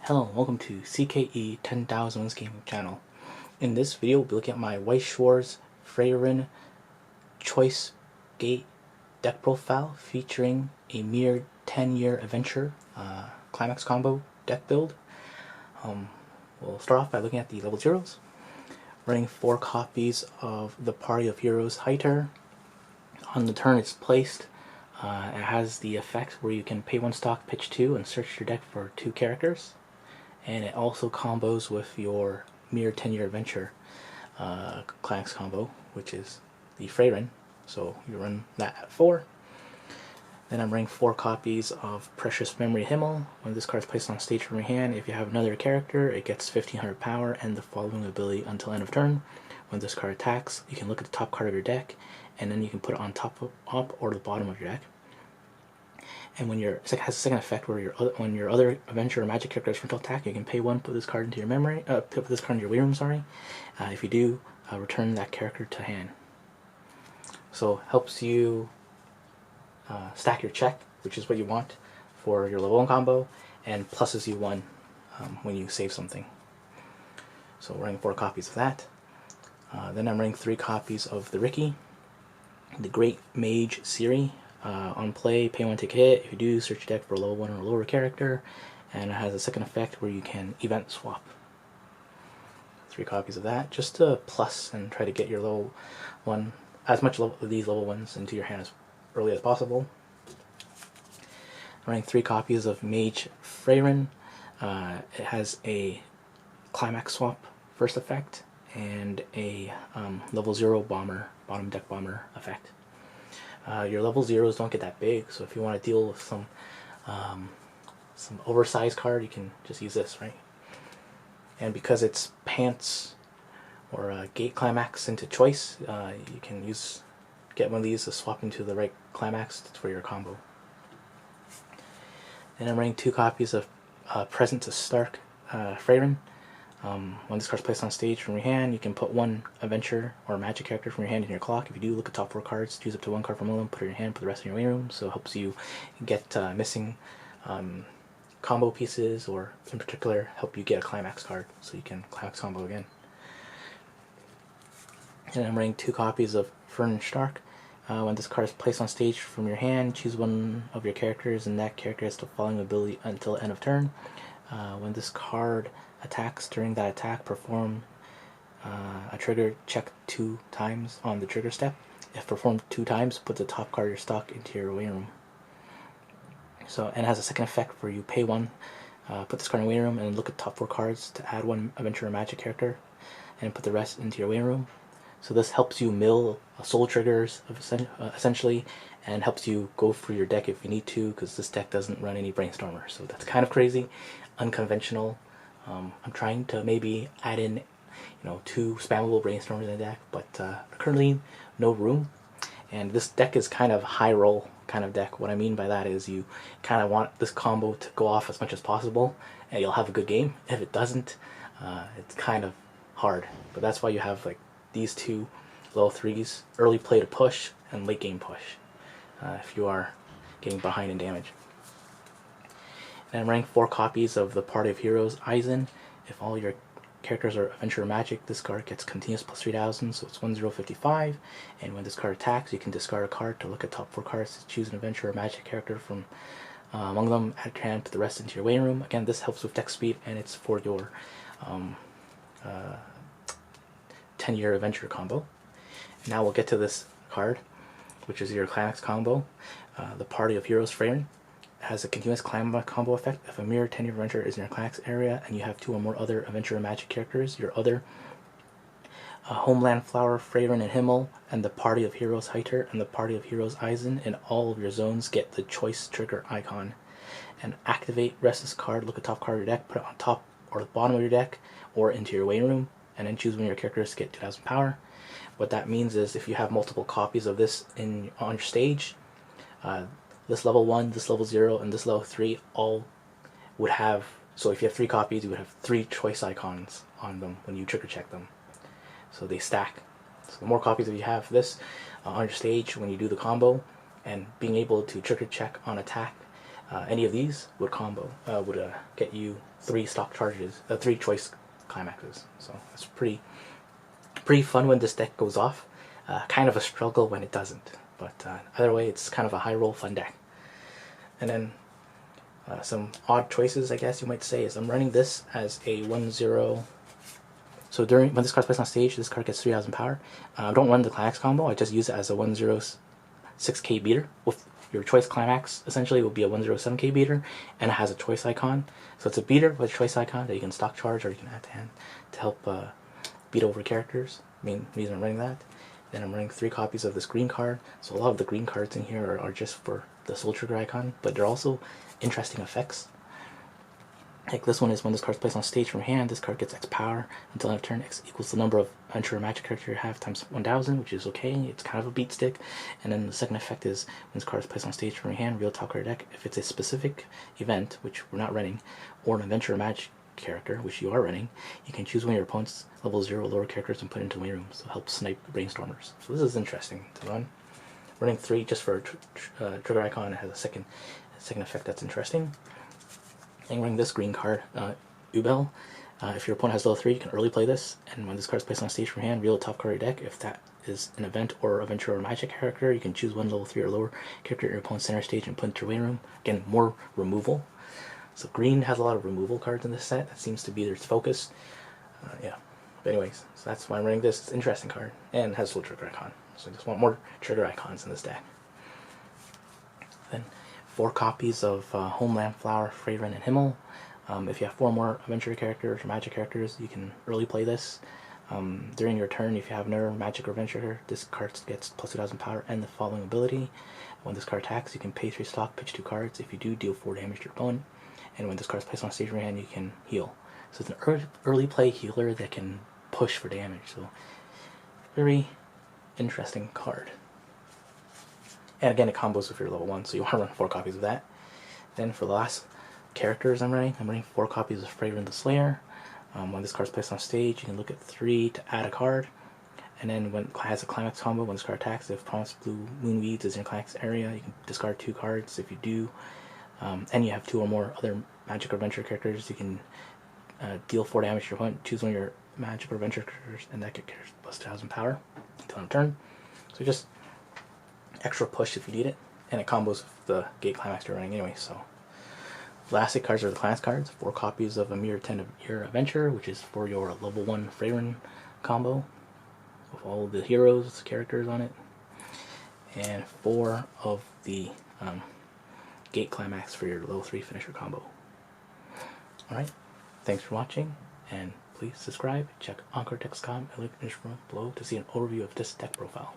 Hello, welcome to CKE 10,000 Wins Gaming channel. In this video, we'll be looking at my Weiss Schwarz Frieren Choice Gate deck profile featuring a mere 10-year adventure climax combo deck build. We'll start off by looking at the level zeros. Running 4 copies of the Party of Heroes Heiter. On the turn it's placed. It has the effect where you can pay 1 stock, pitch 2, and search your deck for 2 characters. And it also combos with your mere 10-year adventure climax combo, which is the Frieren. So you run that at 4. Then I'm running 4 copies of Precious Memory Himmel. When this card is placed on stage from your hand, if you have another character, it gets 1500 power and the following ability until end of turn. When this card attacks, you can look at the top card of your deck, and then you can put it on top or the bottom of your deck. And when it has a second effect where when your other adventure or magic character is frontal attack, you can pay 1, put this card into your memory, put this card into your way room. Sorry. If you do, return that character to hand. So helps you stack your check, which is what you want for your level 1 combo, and pluses you 1 when you save something. So we're running 4 copies of that. Then I'm running 3 copies of the Ricky, the Great Mage Siri. On play, pay 1, take a hit. If you do, search your deck for a level 1 or lower character, and it has a second effect where you can event swap. 3 copies of that, just to plus and try to get your level 1, as much of these level 1s into your hand as early as possible. I'm running 3 copies of Mage Frieren. It has a climax swap first effect and a level 0 bomber, bottom deck bomber effect. Your level zeros don't get that big, so if you want to deal with some oversized card, you can just use this, right? And because it's pants or gate climax into choice, you can get one of these to swap into the right climax for your combo. And I'm running 2 copies of Present to Stark Frieren. When this card is placed on stage from your hand, you can put 1 adventure or magic character from your hand in your clock. If you do, look at top 4 cards, choose up to 1 card from them, put it in your hand, put the rest in your way room. So it helps you get missing combo pieces, or in particular help you get a climax card so you can climax combo again. And I'm running 2 copies of Frieren Stark. When this card is placed on stage from your hand, choose 1 of your characters, and that character has the following ability until end of turn. When this card attacks, during that attack, perform a trigger check 2 times on the trigger step. If performed 2 times, put the top card of your stock into your way room. So, and it has a second effect where you pay 1, put this card in your way room, and look at top 4 cards to add 1 adventure or magic character, and put the rest into your way room. So this helps you mill soul triggers essentially, and helps you go through your deck if you need to, because this deck doesn't run any brainstormers. So that's kind of crazy, unconventional. I'm trying to maybe add in 2 spammable brainstormers in the deck, but currently no room. And this deck is kind of high roll kind of deck. What I mean by that is you kind of want this combo to go off as much as possible, and you'll have a good game. If it doesn't, it's kind of hard. But that's why you have like these 2 level 3s, early play to push and late game push, if you are getting behind in damage. And I'm running 4 copies of the Party of Heroes Eisen. If all your characters are adventure or magic, this card gets continuous plus 3000, so it's 1055. And when this card attacks, you can discard a card to look at top 4 cards to choose an adventure or magic character from among them, add your hand, put the rest into your way room. Again, this helps with deck speed, and it's for your 10-year adventure combo. Now we'll get to this card, which is your climax combo. The Party of Heroes Frieren has a continuous climax combo effect. If a mere 10-year adventure is in your climax area and you have 2 or more other adventure or magic characters, your other Homeland Flower, Frieren, and Himmel, and the Party of Heroes Heiter and the Party of Heroes Eisen in all of your zones get the choice trigger icon. And activate, rest this card, look at top card of your deck, put it on top or the bottom of your deck or into your way room, and then choose one of your characters to get 2000 power. What that means is if you have multiple copies of this on your stage, this level 1, this level 0, and this level 3 all would have, so if you have 3 copies, you would have 3 choice icons on them when you trigger check them. So they stack. So the more copies of you have this on your stage when you do the combo, and being able to trigger check on attack Any of these would get you 3 stock charges, 3 choice climaxes. So it's pretty fun when this deck goes off. Kind of a struggle when it doesn't, but either way, it's kind of a high roll fun deck. And then some odd choices, I guess you might say, is I'm running this as a 1-0. So when this card's placed on stage, this card gets 3,000 power. I don't run the climax combo. I just use it as a 1-0 6k beater. With your choice climax, essentially, will be a 1-0 7k beater, and it has a choice icon. So it's a beater with a choice icon that you can stock charge or you can add to hand to help beat over characters. Main reason I'm running that. Then I'm running 3 copies of this green card. So a lot of the green cards in here are just for the soul trigger icon, but they're also interesting effects. Like this one is when this card's placed on stage from hand, this card gets X power until end of turn. X equals the number of adventure or magic character you have times 1,000, which is okay. It's kind of a beat stick. And then the second effect is when this card is placed on stage from your hand, real top card deck. If it's a specific event, which we're not running, or an adventure or magic character, which you are running, you can choose one of your opponent's level 0 lower characters and put it into waiting room, so help snipe brainstormers. So this is interesting to run. Running 3 just for a trigger icon. It has a second effect that's interesting. And running this green card, Ubel. If your opponent has level 3, you can early play this, and when this card is placed on stage from hand, reveal the top card of your deck. If that is an event or adventure or magic character, you can choose one level 3 or lower character at your opponent's center stage and put into your waiting room. Again, more removal. So green has a lot of removal cards in this set. That seems to be its focus. Yeah. But anyways, so that's why I'm running this. It's an interesting card, and it has full trigger icon. So I just want more trigger icons in this deck. Then 4 copies of Homeland Flower, Frieren, and Himmel. If you have 4 more adventure characters or magic characters, you can early play this. During your turn, if you have another magic or adventure, this card gets plus 2,000 power and the following ability. When this card attacks, you can pay 3 stock, pitch 2 cards. If you do, deal 4 damage to your opponent. And when this card is placed on stage from your hand, you can heal. So it's an early play healer that can push for damage. So very interesting card. And again, it combos with your level 1, so you want to run 4 copies of that. Then for the last characters I'm running 4 copies of Frieren the Slayer. When this card's placed on stage, you can look at 3 to add a card. And then when it has a climax combo, when this card attacks, if Promised Blue Moonweeds is in your climax area, you can discard 2 cards. If you do, and you have 2 or more other magic or adventure characters, you can deal 4 damage to your opponent. Choose one of your magic or adventure characters, and that character plus 2,000 power until end of turn. So just extra push if you need it, and it combos with the gate climax you're running anyway. So last 8 cards are the class cards. 4 copies of a Mirror 10 of your adventure, which is for your level 1 Frieren combo with all the heroes characters on it, and 4 of the gate climax for your level 3 finisher combo. Alright, thanks for watching, and please subscribe. Check EncoreDecks.com and link in the description below to see an overview of this deck profile.